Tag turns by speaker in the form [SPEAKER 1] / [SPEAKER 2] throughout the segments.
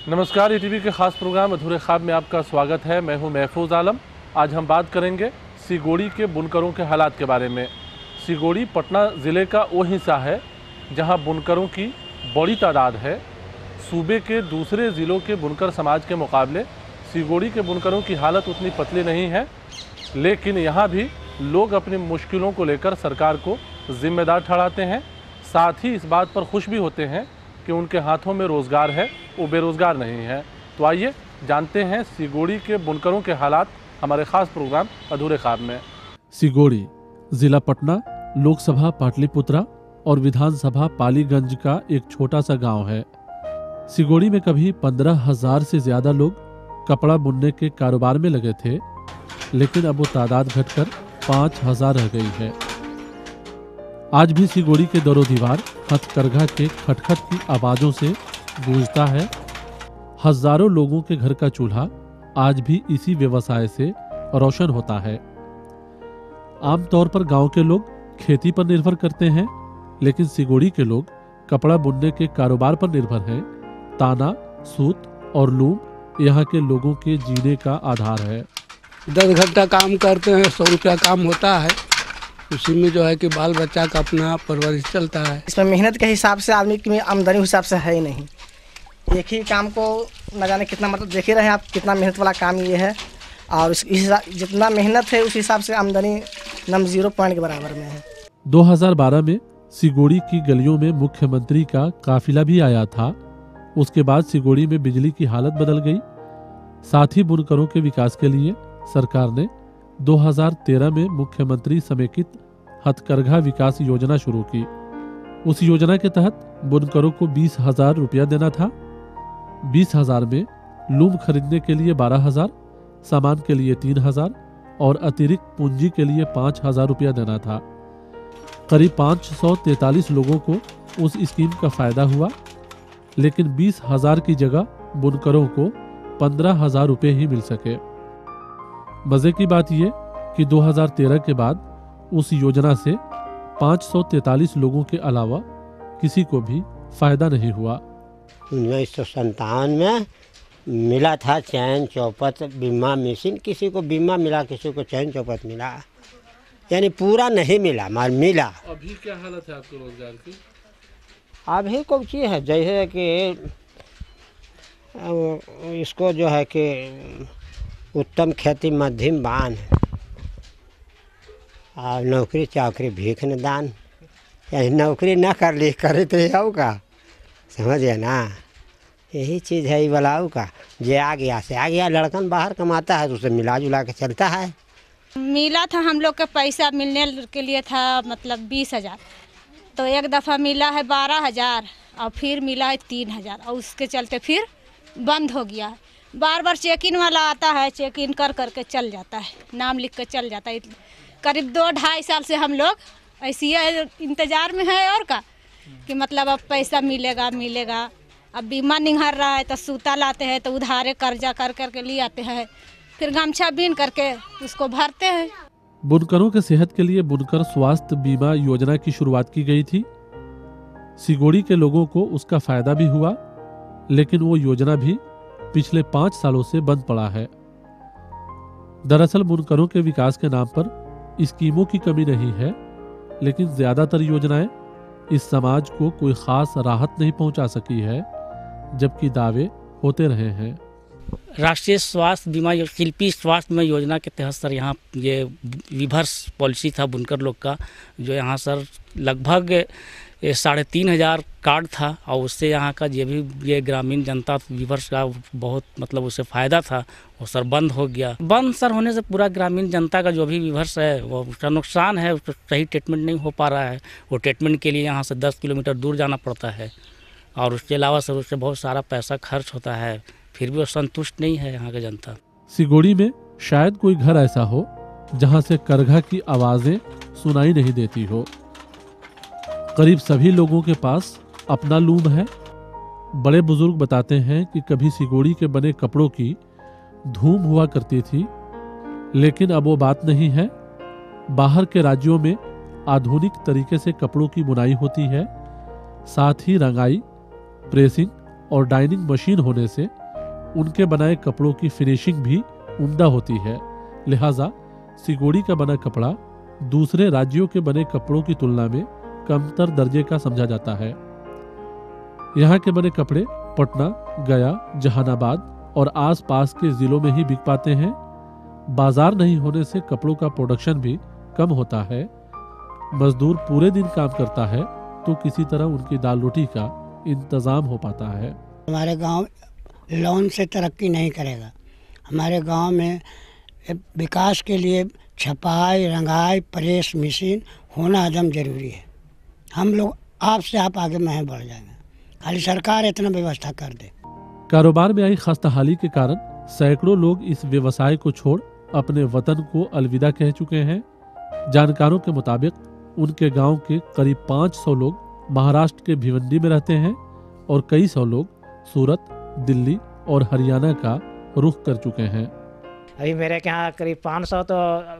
[SPEAKER 1] नमस्कार, ईटीवी के खास प्रोग्राम अधूरे ख्वाब में आपका स्वागत है। मैं हूं महफूज आलम। आज हम बात करेंगे सिगोड़ी के बुनकरों के हालात के बारे में। सिगोड़ी पटना ज़िले का वो हिस्सा है जहां बुनकरों की बड़ी तादाद है। सूबे के दूसरे ज़िलों के बुनकर समाज के मुकाबले सिगोड़ी के बुनकरों की हालत उतनी पतली नहीं है, लेकिन यहाँ भी लोग अपनी मुश्किलों को लेकर सरकार को जिम्मेदार ठहराते हैं। साथ ही इस बात पर खुश भी होते हैं कि उनके हाथों में रोज़गार है, वो बेरोज़गार नहीं है। तो आइए जानते हैं सिगोड़ी के बुनकरों के हालात हमारे ख़ास प्रोग्राम अधूरे ख्वाब में।
[SPEAKER 2] सिगोड़ी जिला पटना, लोकसभा पाटलिपुत्रा और विधानसभा पालीगंज का एक छोटा सा गांव है। सिगोड़ी में कभी 15,000 से ज्यादा लोग कपड़ा बुनने के कारोबार में लगे थे, लेकिन अब वो तादाद घटकर 5,000 रह गई है। आज भी सिगोड़ी के दरो दीवार हथकरघा के खटखट की आवाजों से गूंजता है। हजारों लोगों के घर का चूल्हा आज भी इसी व्यवसाय से रोशन होता है। आमतौर पर गांव के लोग खेती पर निर्भर करते हैं, लेकिन सिगोड़ी के लोग कपड़ा बुनने के कारोबार पर निर्भर हैं। ताना, सूत और लूम यहाँ के लोगों के जीने का आधार है।
[SPEAKER 3] 10 घंटा काम करते हैं, 100 रुपया काम होता है। उसी में जो है कि बाल बच्चा का अपना परवरिश चलता है।
[SPEAKER 4] इसमें मेहनत के हिसाब से आदमी की आमदनी हिसाब से है ही नहीं। एक ही काम को न जाने कितना, मतलब देख ही रहे हैं आप कितना मेहनत वाला काम ये है, और जितना मेहनत है उस हिसाब से आमदनी नम 0 पॉइंट के बराबर में है।
[SPEAKER 2] 2012 में सिगोड़ी की गलियों में मुख्यमंत्री का काफिला भी आया था। उसके बाद सिगोड़ी में बिजली की हालत बदल गई। साथ ही बुनकरों के विकास के लिए सरकार ने 2013 में मुख्यमंत्री समेकित हथकरघा विकास योजना शुरू की। उस योजना के तहत बुनकरों को 20,000 रुपया देना था। 20,000 में लूम खरीदने के लिए 12,000, सामान के लिए 3,000 और अतिरिक्त पूंजी के लिए 5,000 रुपया देना था। करीब 543 लोगों को उस स्कीम का फायदा हुआ, लेकिन 20,000 की जगह बुनकरों को 15,000 रुपये ही मिल सके। मजे की बात यह कि 2013 के बाद उस योजना से 543 लोगों के अलावा किसी को भी फायदा नहीं हुआ।
[SPEAKER 5] 1957 में मिला था चैन चौपट बीमा मशीन। किसी को बीमा मिला, किसी को चैन चौपट मिला, यानी पूरा नहीं मिला, मार मिला।
[SPEAKER 1] अभी क्या हालत है आपके रोजगार की?
[SPEAKER 5] अभी कोई चीज़ है जैसे कि इसको जो है कि उत्तम खेती मध्यम बान, और नौकरी चाकरी भीख न दान। यानी नौकरी ना कर ली करे तो यह का, समझिए ना, यही चीज़ है ये वाला का। जे आ गया से आ गया, लड़कन बाहर कमाता है तो उसे मिला जुला के चलता है।
[SPEAKER 6] मिला था हम लोग का पैसा मिलने के लिए था, मतलब 20,000, तो एक दफ़ा मिला है 12,000 और फिर मिला है 3,000, और उसके चलते फिर बंद हो गया है। बार बार चेक इन वाला आता है, चेक इन कर करके चल जाता है, नाम लिख कर चल जाता है। करीब 2-2.5 साल से हम लोग ऐसी इंतज़ार में है और का, कि मतलब अब पैसा मिलेगा मिलेगा। अब बीमा निहर रहा है तो सूता लाते हैं, तो उधारे कर्जा कर करके ले आते हैं, फिर गमछा बीन करके उसको भरते हैं।
[SPEAKER 2] बुनकरों के सेहत के लिए बुनकर स्वास्थ्य बीमा योजना की शुरुआत की गई थी। सिगोड़ी के लोगों को उसका फायदा भी हुआ, लेकिन वो योजना भी पिछले 5 सालों से बंद पड़ा है। दरअसल बुनकरों के विकास के नाम पर स्कीमों की कमी नहीं है, लेकिन ज्यादातर योजनाएं इस समाज को कोई खास राहत नहीं पहुंचा सकी है, जबकि दावे होते रहे हैं।
[SPEAKER 7] राष्ट्रीय स्वास्थ्य बीमा शिल्पी स्वास्थ्य बीमा योजना के तहत सर यहाँ ये रिवर्स पॉलिसी था बुनकर लोग का, जो यहाँ सर लगभग 3,500 कार्ड था, और उससे यहाँ का ये ग्रामीण जनता रिवर्स का बहुत मतलब उससे फ़ायदा था, वो सर बंद हो गया। बंद सर होने से पूरा ग्रामीण जनता का जो भी रिवर्स है वो उसका नुकसान है, उसका सही ट्रीटमेंट नहीं हो पा रहा है। वो ट्रीटमेंट के लिए यहाँ से 10 किलोमीटर दूर जाना पड़ता है, और उसके अलावा सर उससे बहुत सारा पैसा खर्च होता है, फिर भी वो संतुष्ट नहीं है यहाँ की जनता।
[SPEAKER 2] सिगोड़ी में शायद कोई घर ऐसा हो जहाँ से करघा की आवाज़ें सुनाई नहीं देती हो। करीब सभी लोगों के पास अपना लूम है। बड़े बुजुर्ग बताते हैं कि कभी सिगोड़ी के बने कपड़ों की धूम हुआ करती थी, लेकिन अब वो बात नहीं है। बाहर के राज्यों में आधुनिक तरीके से कपड़ों की बुनाई होती है, साथ ही रंगाई, प्रेसिंग और डाइनिंग मशीन होने से उनके बनाए कपड़ों की फिनिशिंग भी उम्दा होती है। लिहाजा सिगोड़ी का बना कपड़ा दूसरे राज्यों के बने कपड़ों की तुलना में कमतर दर्जे का समझा जाता है। यहाँ के बने कपड़े पटना, गया, जहानाबाद और आसपास के जिलों में ही बिक पाते हैं। बाजार नहीं होने से कपड़ों का प्रोडक्शन भी कम होता है। मजदूर पूरे दिन काम करता है तो किसी तरह उनकी दाल रोटी का इंतजाम हो पाता है।
[SPEAKER 8] हमारे गांव लोन से तरक्की नहीं करेगा। हमारे गांव में विकास के लिए छपाई, रंगाई, प्रेस मशीन होना एकदम जरूरी है। हम लोग आपसे आप आगे में बढ़ जाएंगे, खाली सरकार इतना व्यवस्था कर दे।
[SPEAKER 2] कारोबार में आई खस्ताहाली के कारण सैकड़ों लोग इस व्यवसाय को छोड़ अपने वतन को अलविदा कह चुके हैं। जानकारों के मुताबिक उनके गांव के करीब 500 लोग महाराष्ट्र के भिवंडी में रहते हैं और कई सौ लोग सूरत, दिल्ली और हरियाणा का रुख कर चुके हैं।
[SPEAKER 9] अभी मेरे के यहाँ करीब 500 तो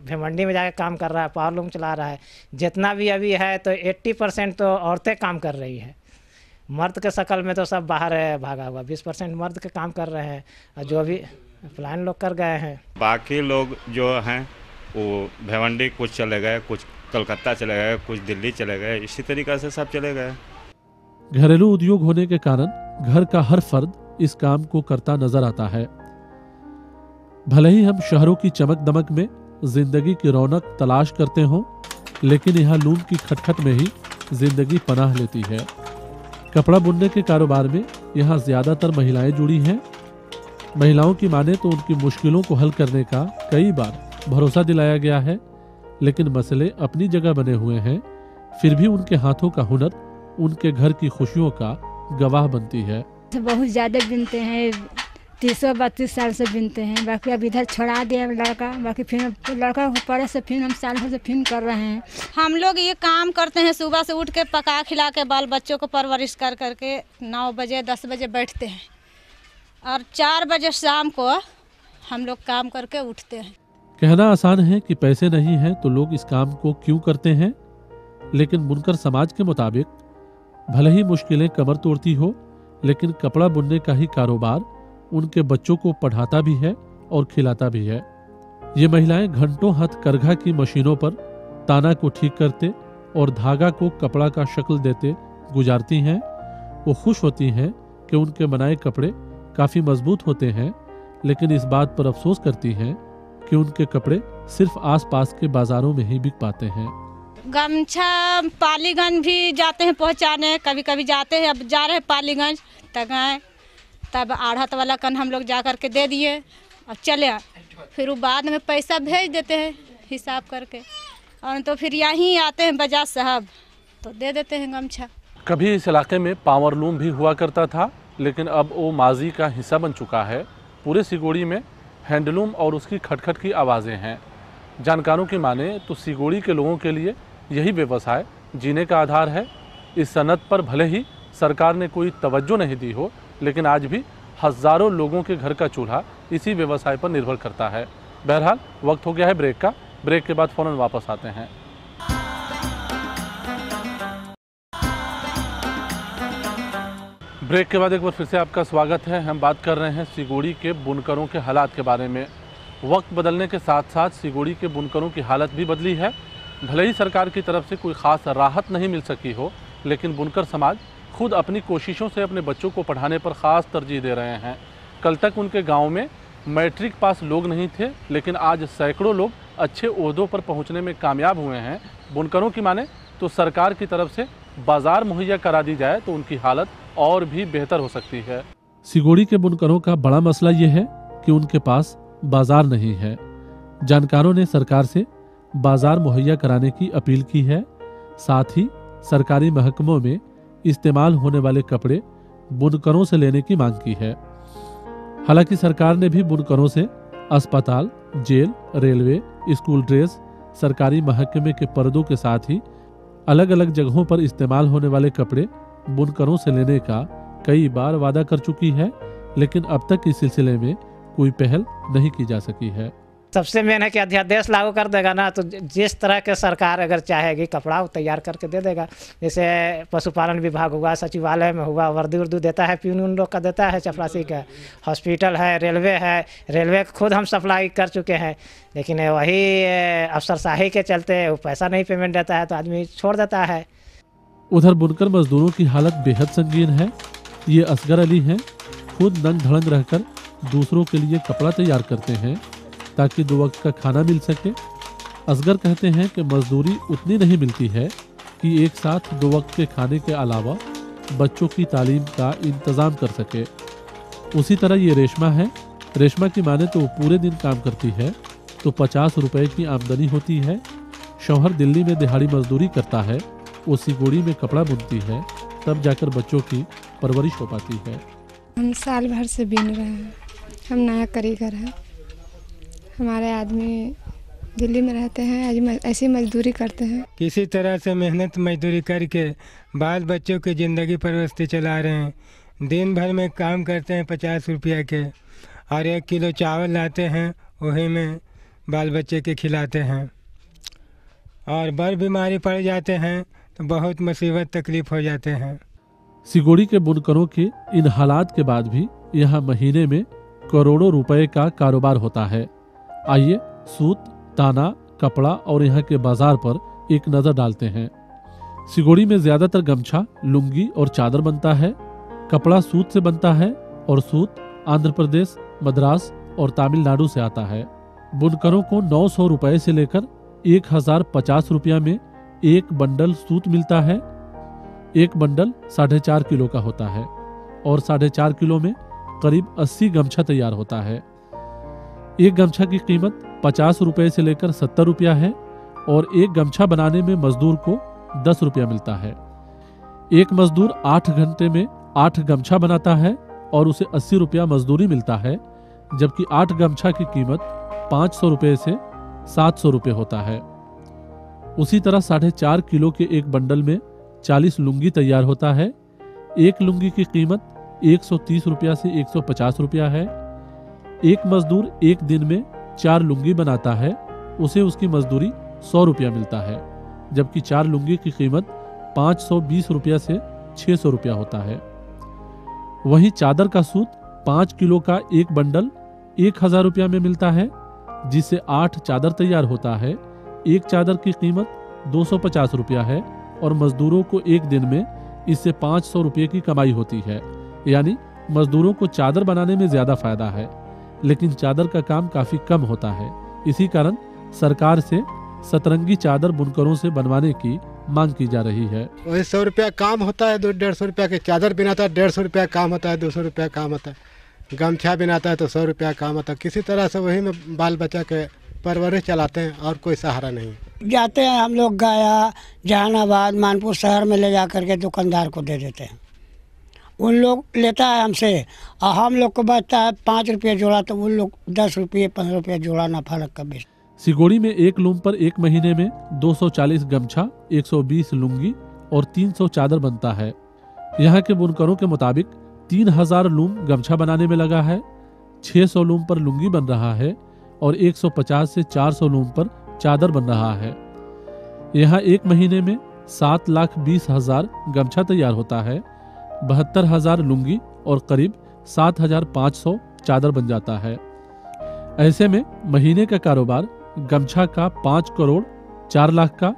[SPEAKER 9] भिवंडी में जाकर काम कर रहा है, पावर लूम चला रहा है। जितना भी अभी है तो 80% तो औरतें काम कर रही है। मर्द के शकल में तो सब बाहर है भागा हुआ। 20% मर्द के काम कर रहे हैं और जो भी प्लान लोग कर गए हैं।
[SPEAKER 10] बाकी लोग जो हैं वो भिवंडी कुछ चले गए, कुछ कलकत्ता चले गए, कुछ दिल्ली चले गए, इसी तरीक़े से सब चले गए।
[SPEAKER 2] घरेलू उद्योग होने के कारण घर का हर फर्द इस काम को करता नजर आता है। भले ही हम शहरों की चमक दमक में जिंदगी की रौनक तलाश करते हों, लेकिन यहाँ लूम की खटखट में ही जिंदगी पनाह लेती है। कपड़ा बुनने के कारोबार में यहाँ ज्यादातर महिलाएं जुड़ी हैं। महिलाओं की माने तो उनकी मुश्किलों को हल करने का कई बार भरोसा दिलाया गया है, लेकिन मसले अपनी जगह बने हुए हैं। फिर भी उनके हाथों का हुनर उनके घर की खुशियों का गवाह बनती है।
[SPEAKER 11] बहुत ज़्यादा बिनते हैं, 30-32 साल से बिनते हैं। बाकी अब इधर छोड़ा दिया लड़का, बाकी फिर लड़का पड़े से फिर हम साल भर से फिर कर रहे हैं।
[SPEAKER 6] हम लोग ये काम करते हैं, सुबह से उठ के पका खिला के बाल बच्चों को परवरिश कर करके 9 बजे 10 बजे बैठते हैं और 4 बजे शाम को हम लोग काम करके उठते हैं।
[SPEAKER 2] कहना आसान है कि पैसे नहीं हैं तो लोग इस काम को क्यों करते हैं, लेकिन बुनकर समाज के मुताबिक भले ही मुश्किलें कमर तोड़ती हो, लेकिन कपड़ा बुनने का ही कारोबार उनके बच्चों को पढ़ाता भी है और खिलाता भी है। ये महिलाएं घंटों हाथ करघा की मशीनों पर ताना को ठीक करते और धागा को कपड़ा का शक्ल देते गुजारती हैं। वो खुश होती हैं कि उनके बनाए कपड़े काफ़ी मजबूत होते हैं, लेकिन इस बात पर अफसोस करती हैं कि उनके कपड़े सिर्फ आसपास के बाजारों में ही बिक पाते हैं।
[SPEAKER 6] गमछा पालीगंज भी जाते हैं पहुंचाने, कभी कभी जाते हैं। अब जा रहे हैं पालीगंज तक तब आढ़त वाला कन हम लोग जा कर के दे दिए और चले आए। फिर वो बाद में पैसा भेज देते हैं हिसाब करके, और तो फिर यहीं आते हैं बजाज साहब तो दे देते हैं गमछा।
[SPEAKER 1] कभी इस इलाके में पावर लूम भी हुआ करता था, लेकिन अब वो माजी का हिस्सा बन चुका है। पूरे सिगोड़ी में हैंडलूम और उसकी खटखट की आवाज़ें हैं। जानकारों की माने तो सिगोड़ी के लोगों के लिए यही व्यवसाय जीने का आधार है। इस सनत पर भले ही सरकार ने कोई तवज्जो नहीं दी हो, लेकिन आज भी हज़ारों लोगों के घर का चूल्हा इसी व्यवसाय पर निर्भर करता है। बहरहाल वक्त हो गया है ब्रेक का। ब्रेक के बाद फ़ौरन वापस आते हैं। ब्रेक के बाद एक बार फिर से आपका स्वागत है। हम बात कर रहे हैं सिगोड़ी के बुनकरों के हालात के बारे में। वक्त बदलने के साथ साथ सिगोड़ी के बुनकरों की हालत भी बदली है। भले ही सरकार की तरफ से कोई ख़ास राहत नहीं मिल सकी हो, लेकिन बुनकर समाज खुद अपनी कोशिशों से अपने बच्चों को पढ़ाने पर ख़ास तरजीह दे रहे हैं। कल तक उनके गांव में मैट्रिक पास लोग नहीं थे, लेकिन आज सैकड़ों लोग अच्छे ओहदों पर पहुंचने में कामयाब हुए हैं। बुनकरों की माने तो सरकार की तरफ से बाज़ार मुहैया करा दी जाए तो उनकी हालत और भी बेहतर हो सकती है।
[SPEAKER 2] सिगोड़ी के बुनकरों का बड़ा मसला ये है कि उनके पास बाजार नहीं है। जानकारों ने सरकार से बाजार मुहैया कराने की अपील की है। साथ ही सरकारी महकमों में इस्तेमाल होने वाले कपड़े बुनकरों से लेने की मांग की है। हालांकि सरकार ने भी बुनकरों से अस्पताल, जेल, रेलवे, स्कूल ड्रेस, सरकारी महकमे के पर्दों के साथ ही अलग अलग जगहों पर इस्तेमाल होने वाले कपड़े बुनकरों से लेने का कई बार वादा कर चुकी है, लेकिन अब तक इस सिलसिले में कोई पहल नहीं की जा सकी है।
[SPEAKER 9] सबसे मेन है कि अध्यादेश लागू कर देगा ना, तो जिस तरह के सरकार अगर चाहेगी कपड़ा वो तैयार करके दे देगा। जैसे पशुपालन विभाग हुआ, सचिवालय में हुआ, वर्दी उर्दू देता है, प्यून उन लोग का देता है, चपरासी का, हॉस्पिटल है, रेलवे खुद हम सप्लाई कर चुके हैं, लेकिन वही अफसरशाही के चलते वो पैसा नहीं पेमेंट देता है तो आदमी छोड़ देता है।
[SPEAKER 2] उधर बुनकर मजदूरों की हालत बेहद संगीन है। ये असगर अली हैं, खुद नंग धड़ंग रहकर दूसरों के लिए कपड़ा तैयार करते हैं ताकि 2 वक्त का खाना मिल सके। असगर कहते हैं कि मजदूरी उतनी नहीं मिलती है कि एक साथ 2 वक्त के खाने के अलावा बच्चों की तालीम का इंतज़ाम कर सके। उसी तरह ये रेशमा है। रेशमा की माने तो वो पूरे दिन काम करती है तो 50 रुपए की आमदनी होती है। शौहर दिल्ली में दिहाड़ी मजदूरी करता है, वो सिगोड़ी में कपड़ा बुनती है, तब जाकर बच्चों की परवरिश हो पाती है।
[SPEAKER 12] हम साल भर से बीन रहे हैं, हम नया कारीगर हैं। हमारे आदमी दिल्ली में रहते हैं, ऐसी मजदूरी करते हैं।
[SPEAKER 13] किसी तरह से मेहनत मजदूरी करके बाल बच्चों की ज़िंदगी परवस्ती चला रहे हैं। दिन भर में काम करते हैं 50 रुपया के, और 1 किलो चावल लाते हैं, वही में बाल बच्चे के खिलाते हैं। और बड़ बीमारी पड़ जाते हैं तो बहुत मुसीबत तकलीफ हो जाते हैं।
[SPEAKER 2] सिगोड़ी के बुनकरों के इन हालात के बाद भी यहाँ महीने में करोड़ों रुपए का कारोबार होता है। आइए सूत, ताना, कपड़ा और यहाँ के बाजार पर एक नज़र डालते हैं। सिगोड़ी में ज़्यादातर गमछा, लुंगी और चादर बनता है। कपड़ा सूत से बनता है और सूत आंध्र प्रदेश, मद्रास और तमिलनाडु से आता है। बुनकरों को 900 रुपए से लेकर 1050 रुपया में एक बंडल सूत मिलता है। एक बंडल 4.5 किलो का होता है और 4.5 किलो में करीब 80 गमछा तैयार होता है। एक गमछा की कीमत 50 रुपए से लेकर 70 रुपया है और एक गमछा बनाने में मजदूर को 10 रुपया मिलता है। एक मजदूर 8 घंटे में 8 गमछा बनाता है और उसे 80 रुपया मजदूरी मिलता है, जबकि 8 गमछा की कीमत 500 रुपये से 700 रुपये होता है। उसी तरह 4.5 किलो के एक बंडल में 40 लुंगी तैयार होता है। एक लुंगी की कीमत 130 रुपया से 150 रुपया है। एक मजदूर एक दिन में 4 लुंगी बनाता है, उसे उसकी मजदूरी 100 रुपया मिलता है, जबकि 4 लुंगी की कीमत 520 रुपया से 600 रुपया होता है। वहीं चादर का सूत 5 किलो का एक बंडल 1000 रुपया में मिलता है, जिससे 8 चादर तैयार होता है। एक चादर की कीमत 250 रुपया है और मजदूरों को एक दिन में इससे 500 रुपये की कमाई होती है। यानी मजदूरों को चादर बनाने में ज़्यादा फायदा है, लेकिन चादर का काम काफ़ी कम होता है। इसी कारण सरकार से सतरंगी चादर बुनकरों से बनवाने की मांग की जा रही है।
[SPEAKER 14] वही 100 रुपया काम होता है, 150 रुपया के चादर बनाता है, 150 रुपया काम होता है, 200 रुपया काम होता है। गमछा बनाता है तो 100 रुपया काम होता है। किसी तरह से वही में बाल बच्चा के परवरिश चलाते हैं और कोई सहारा नहीं।
[SPEAKER 8] जाते हैं हम लोग गया, जहानाबाद, मानपुर शहर में ले जा करके दुकानदार को दे देते हैं। उन लोग लेता है हमसे और हम लोग को बचता है 5 रुपये जोड़ा, तो उन लोग 10 रुपये 15 रुपये जोड़ा नफा रख कर बेचते।
[SPEAKER 2] सिगोड़ी में एक लूम पर एक महीने में 240 गमछा, 120 लुंगी और 300 चादर बनता है। यहाँ के बुनकरों के मुताबिक 3000 लूम गमछा बनाने में लगा है, 600 लूम पर लुंगी बन रहा है और 150 से 400 लूम पर चादर बन रहा है। यहाँ एक महीने में 7,20,000 गमछा तैयार होता है, 72,000 लुंगी और करीब 7,500 चादर बन जाता है। ऐसे में महीने का कारोबार गमछा का 5 करोड़ 4 लाख का,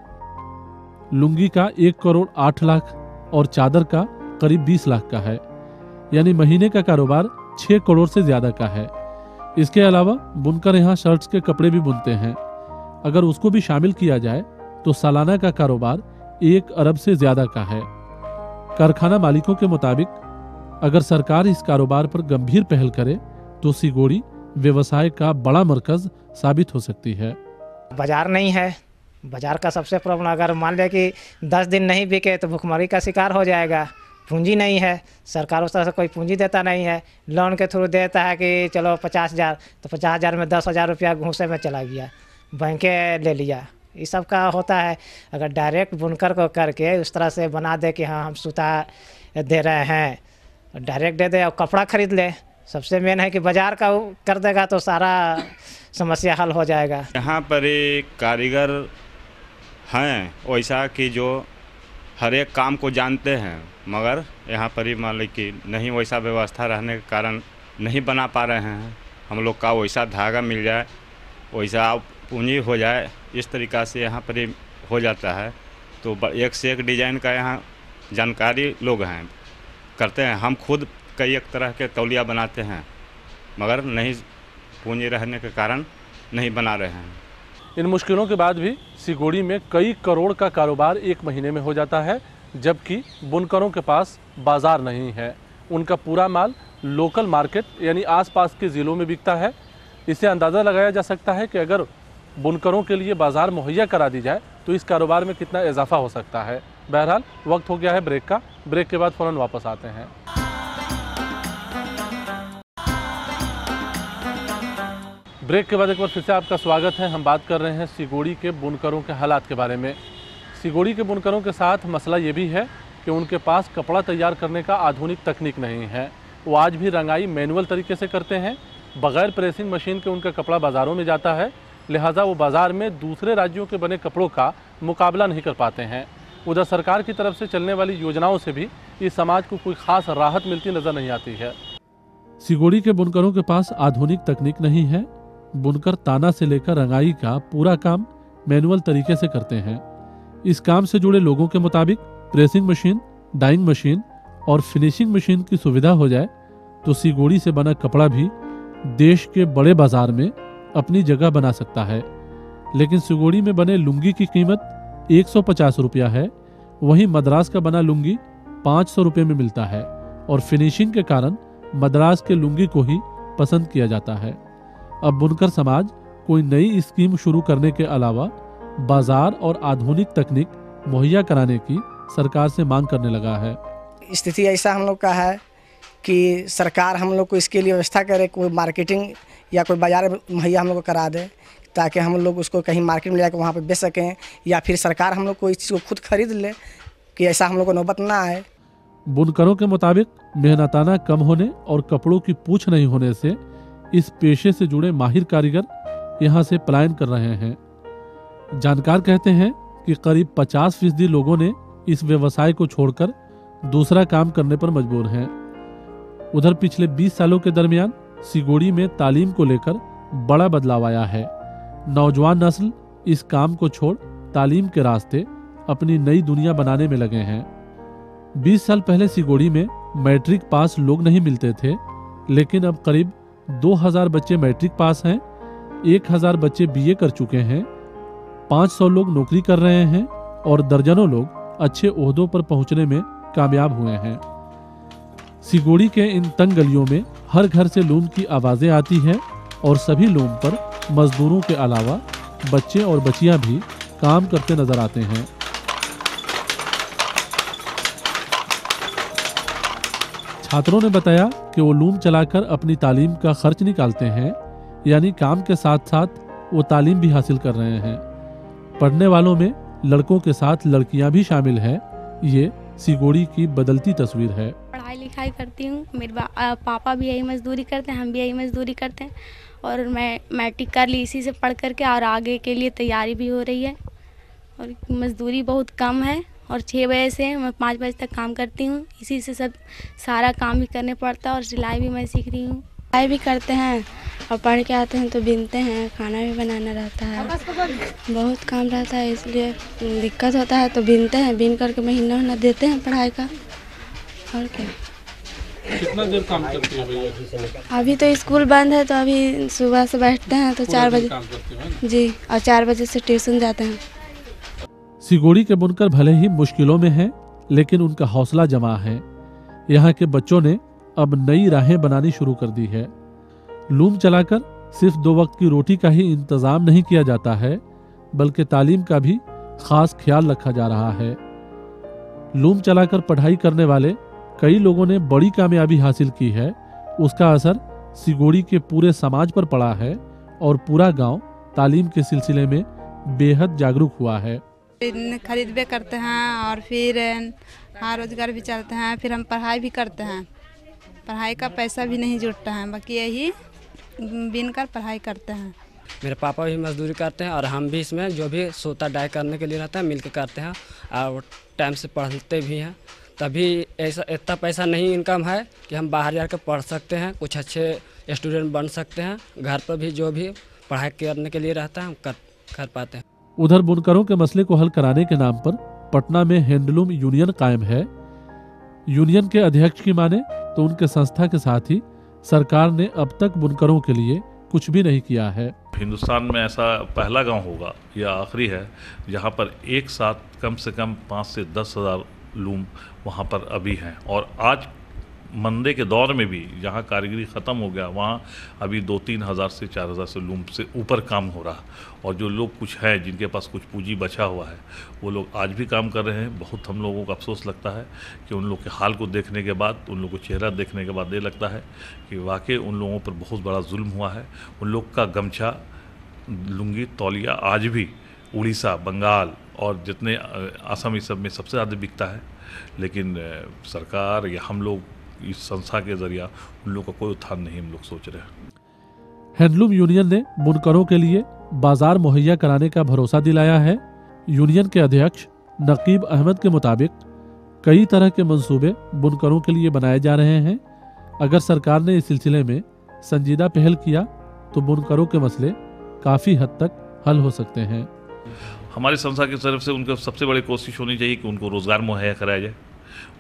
[SPEAKER 2] लुंगी का 1 करोड़ 8 लाख और चादर का करीब 20 लाख का है। यानी महीने का कारोबार 6 करोड़ से ज्यादा का है। इसके अलावा बुनकर यहाँ शर्ट्स के कपड़े भी बुनते हैं। अगर उसको भी शामिल किया जाए तो सालाना का कारोबार 1 अरब से ज्यादा का है। कारखाना मालिकों के मुताबिक अगर सरकार इस कारोबार पर गंभीर पहल करे तो सिगोड़ी व्यवसाय का बड़ा मरकज साबित हो सकती है।
[SPEAKER 9] बाजार नहीं है, बाजार का सबसे प्रॉब्लम। अगर मान लिया कि 10 दिन नहीं बिके तो भुखमरी का शिकार हो जाएगा। पूंजी नहीं है, सरकार उस तरह से कोई पूंजी देता नहीं है। लोन के थ्रू देता है कि चलो 50,000, तो 50,000 में 10,000 रुपया घूसे में चला गया, बैंके ले लिया। ये सब का होता है। अगर डायरेक्ट बुनकर को करके उस तरह से बना दे कि हाँ हम सूता दे रहे हैं, डायरेक्ट दे दे और कपड़ा खरीद ले, सबसे मेन है कि बाजार का कर देगा तो सारा समस्या हल हो जाएगा।
[SPEAKER 10] यहाँ पर एक कारीगर हैं वैसा कि जो हर एक काम को जानते हैं, मगर यहाँ पर ही मान ली कि नहीं वैसा व्यवस्था रहने के कारण नहीं बना पा रहे हैं। हम लोग का वैसा धागा मिल जाए, वैसा पूंजी हो जाए, इस तरीक़ा से यहाँ पर ही हो जाता है। तो एक से एक डिज़ाइन का यहाँ जानकारी लोग हैं, करते हैं। हम खुद कई एक तरह के तौलिया बनाते हैं, मगर नहीं पूंजी रहने के कारण नहीं बना रहे हैं।
[SPEAKER 1] इन मुश्किलों के बाद भी सिगोड़ी में कई करोड़ का कारोबार एक महीने में हो जाता है, जबकि बुनकरों के पास बाज़ार नहीं है। उनका पूरा माल लोकल मार्केट यानी आसपास के ज़िलों में बिकता है। इससे अंदाज़ा लगाया जा सकता है कि अगर बुनकरों के लिए बाज़ार मुहैया करा दी जाए तो इस कारोबार में कितना इजाफा हो सकता है। बहरहाल वक्त हो गया है ब्रेक का। ब्रेक के बाद फ़ौरन वापस आते हैं। ब्रेक के बाद एक बार फिर से आपका स्वागत है। हम बात कर रहे हैं सिगोड़ी के बुनकरों के हालात के बारे में। सिगोड़ी के बुनकरों के साथ मसला ये भी है कि उनके पास कपड़ा तैयार करने का आधुनिक तकनीक नहीं है। वो आज भी रंगाई मैनुअल तरीके से करते हैं। बग़ैर प्रेसिंग मशीन के उनका कपड़ा बाज़ारों में जाता है, लिहाजा वो बाज़ार में दूसरे राज्यों के बने कपड़ों का मुकाबला नहीं कर पाते हैं। उधर सरकार की तरफ से चलने वाली योजनाओं से भी इस समाज को कोई ख़ास राहत मिलती नज़र नहीं आती है।
[SPEAKER 2] सिगोड़ी के बुनकरों के पास आधुनिक तकनीक नहीं है। बुनकर ताना से लेकर रंगाई का पूरा काम मैनुअल तरीके से करते हैं। इस काम से जुड़े लोगों के मुताबिक प्रेसिंग मशीन, डाइंग मशीन और फिनिशिंग मशीन की सुविधा हो जाए तो सिगोड़ी से बना कपड़ा भी देश के बड़े बाजार में अपनी जगह बना सकता है। लेकिन सिगोड़ी में बने लुंगी की कीमत 150 रुपया है, वहीं मद्रास का बना लुंगी 500 रुपये में मिलता है और फिनिशिंग के कारण मद्रास के लुंगी को ही पसंद किया जाता है। अब बुनकर समाज कोई नई स्कीम शुरू करने के अलावा बाजार और आधुनिक तकनीक मुहैया कराने की सरकार से मांग करने लगा है।
[SPEAKER 4] स्थिति ऐसा हम लोग का है कि सरकार हम लोग को इसके लिए व्यवस्था करे, कोई मार्केटिंग या कोई बाजार मुहैया हम लोग को करा दे, ताकि हम लोग उसको कहीं मार्केट में जाकर वहाँ पे बेच सकें, या फिर सरकार हम लोग को इस चीज़ को खुद खरीद ले कि ऐसा हम लोग को नौबत ना आए।
[SPEAKER 2] बुनकरों के मुताबिक मेहनताना कम होने और कपड़ों की पूछ नहीं होने से इस पेशे से जुड़े माहिर कारीगर यहाँ से पलायन कर रहे हैं। जानकार कहते हैं कि करीब 50% लोगों ने इस व्यवसाय को छोड़कर दूसरा काम करने पर मजबूर हैं। उधर पिछले 20 सालों के दरमियान सिगोड़ी में तालीम को लेकर बड़ा बदलाव आया है। नौजवान नस्ल इस काम को छोड़ तालीम के रास्ते अपनी नई दुनिया बनाने में लगे हैं। 20 साल पहले सिगोड़ी में मैट्रिक पास लोग नहीं मिलते थे, लेकिन अब करीब 2000 बच्चे मैट्रिक पास हैं, 1000 बच्चे बीए कर चुके हैं, 500 लोग नौकरी कर रहे हैं और दर्जनों लोग अच्छे ओहदों पर पहुंचने में कामयाब हुए हैं। सिगोड़ी के इन तंग गलियों में हर घर से लूम की आवाज़ें आती हैं और सभी लूम पर मजदूरों के अलावा बच्चे और बच्चियां भी काम करते नजर आते हैं। छात्रों ने बताया कि वो लूम चलाकर अपनी तालीम का खर्च निकालते हैं, यानी काम के साथ साथ वो तालीम भी हासिल कर रहे हैं। पढ़ने वालों में लड़कों के साथ लड़कियां भी शामिल हैं। ये सिगोड़ी की बदलती तस्वीर है।
[SPEAKER 15] पढ़ाई लिखाई करती हूँ, मेरे पापा भी यही मजदूरी करते हैं, हम भी यही मजदूरी करते हैं और मैं मैट्रिक कर ली इसी से पढ़ करके, और आगे के लिए तैयारी भी हो रही है। और मजदूरी बहुत कम है और 6 बजे से मैं 5 बजे तक काम करती हूँ। इसी से सब सारा काम भी करने पड़ता है और सिलाई भी मैं सीख रही हूँ। सिलाई भी करते हैं और पढ़ के आते हैं तो बिनते हैं, खाना भी बनाना रहता है, बहुत काम रहता है, इसलिए दिक्कत होता है तो बिनते हैं, बिन करके महीना देते हैं पढ़ाई का। और क्या।
[SPEAKER 1] कितना देर काम करती है भैया?
[SPEAKER 15] अभी तो स्कूल बंद है तो अभी सुबह से बैठते हैं तो 4 बजे जी, और 4 बजे से ट्यूशन जाते हैं।
[SPEAKER 2] सिगोड़ी के बुनकर भले ही मुश्किलों में हैं, लेकिन उनका हौसला जमा है। यहाँ के बच्चों ने अब नई राहें बनानी शुरू कर दी है। लूम चलाकर सिर्फ 2 वक्त की रोटी का ही इंतजाम नहीं किया जाता है, बल्कि तालीम का भी खास ख्याल रखा जा रहा है। लूम चलाकर पढ़ाई करने वाले कई लोगों ने बड़ी कामयाबी हासिल की है। उसका असर सिगोड़ी के पूरे समाज पर पड़ा है और पूरा गांव तालीम के सिलसिले में बेहद जागरूक हुआ है।
[SPEAKER 16] खरीद भी करते हैं और फिर रोजगार भी चलते हैं, फिर हम पढ़ाई भी करते हैं। पढ़ाई का पैसा भी नहीं जुटता है, बाकी यही बिनकर पढ़ाई करते हैं।
[SPEAKER 17] मेरे पापा भी मजदूरी करते हैं और हम भी इसमें जो भी सूता डाई करने के लिए रहता है मिल के करते हैं और टाइम से पढ़ते भी हैं। तभी ऐसा इतना पैसा नहीं इनकम है कि हम बाहर जाकर पढ़ सकते हैं, कुछ अच्छे स्टूडेंट बन सकते हैं। घर पर भी जो भी पढ़ाई करने के लिए रहता है हम कर पाते हैं।
[SPEAKER 2] उधर बुनकरों के मसले को हल कराने के नाम पर पटना में हैंडलूम यूनियन कायम है। यूनियन के अध्यक्ष की माने तो उनके संस्था के साथ ही सरकार ने अब तक बुनकरों के लिए कुछ भी नहीं किया है।
[SPEAKER 18] हिंदुस्तान में ऐसा पहला गांव होगा या आखिरी है जहां पर एक साथ कम से कम 5 से 10 हज़ार लूम वहां पर अभी हैं। और आज मंदे के दौर में भी जहां कारीगरी ख़त्म हो गया वहां अभी 2-3 हज़ार से 4 हज़ार से लूम से ऊपर काम हो रहा। और जो लोग कुछ हैं जिनके पास कुछ पूंजी बचा हुआ है वो लोग आज भी काम कर रहे हैं। बहुत हम लोगों को अफसोस लगता है कि उन लोग के हाल को देखने के बाद, उन लोगों को चेहरा देखने के बाद ये लगता है कि वाकई उन लोगों पर बहुत बड़ा जुल्म हुआ है। उन लोग का गमछा, लुंगी, तौलिया आज भी उड़ीसा, बंगाल और जितने असम इस सब में सबसे ज़्यादा बिकता है। लेकिन सरकार या हम लोग इस संस्था के जरिया उन लोगों का कोई उत्थान नहीं हम लोग सोच रहे हैं।
[SPEAKER 2] हैंडलूम यूनियन ने बुनकरों के लिए बाजार मुहैया कराने का भरोसा दिलाया है। यूनियन के अध्यक्ष नकीब अहमद के मुताबिक कई तरह के मंसूबे बुनकरों के लिए बनाए जा रहे हैं। अगर सरकार ने इस सिलसिले में संजीदा पहल किया तो बुनकरों के मसले काफ़ी हद तक हल हो सकते हैं।
[SPEAKER 18] हमारी संस्था की तरफ से उनको सबसे बड़ी कोशिश होनी चाहिए कि उनको रोज़गार मुहैया कराया जाए,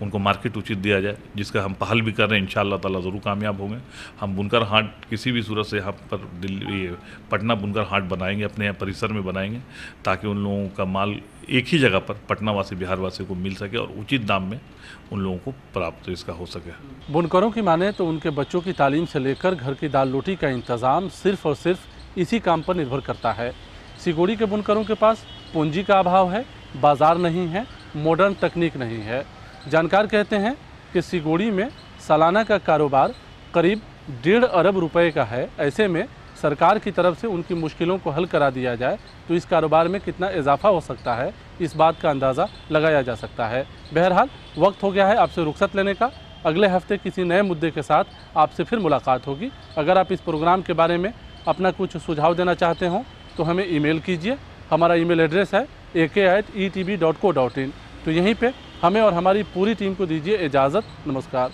[SPEAKER 18] उनको मार्केट उचित दिया जाए, जिसका हम पहल भी कर रहे हैं। इंशाअल्लाह ताला ज़रूर कामयाब होंगे। हम बुनकर हाट किसी भी सूरत से यहाँ पर दिल्ली, पटना बुनकर हाट बनाएंगे, अपने यहाँ परिसर में बनाएंगे, ताकि उन लोगों का माल एक ही जगह पर पटना वासी, बिहार वासी को मिल सके और उचित दाम में उन लोगों को प्राप्त इसका हो सके।
[SPEAKER 1] बुनकरों की माने तो उनके बच्चों की तालीम से लेकर घर की दाल रोटी का इंतज़ाम सिर्फ़ और सिर्फ इसी काम पर निर्भर करता है। सिगोड़ी के बुनकरों के पास पूंजी का अभाव है, बाज़ार नहीं है, मॉडर्न तकनीक नहीं है। जानकार कहते हैं कि सिगोड़ी में सालाना का कारोबार करीब 1.5 अरब रुपए का है। ऐसे में सरकार की तरफ से उनकी मुश्किलों को हल करा दिया जाए तो इस कारोबार में कितना इजाफा हो सकता है, इस बात का अंदाज़ा लगाया जा सकता है। बहरहाल वक्त हो गया है आपसे रुखसत लेने का। अगले हफ्ते किसी नए मुद्दे के साथ आपसे फिर मुलाकात होगी। अगर आप इस प्रोग्राम के बारे में अपना कुछ सुझाव देना चाहते हो तो हमें ईमेल कीजिए। हमारा ईमेल एड्रेस है ak@etb.co.in। तो यहीं पे हमें और हमारी पूरी टीम को दीजिए इजाज़त। नमस्कार।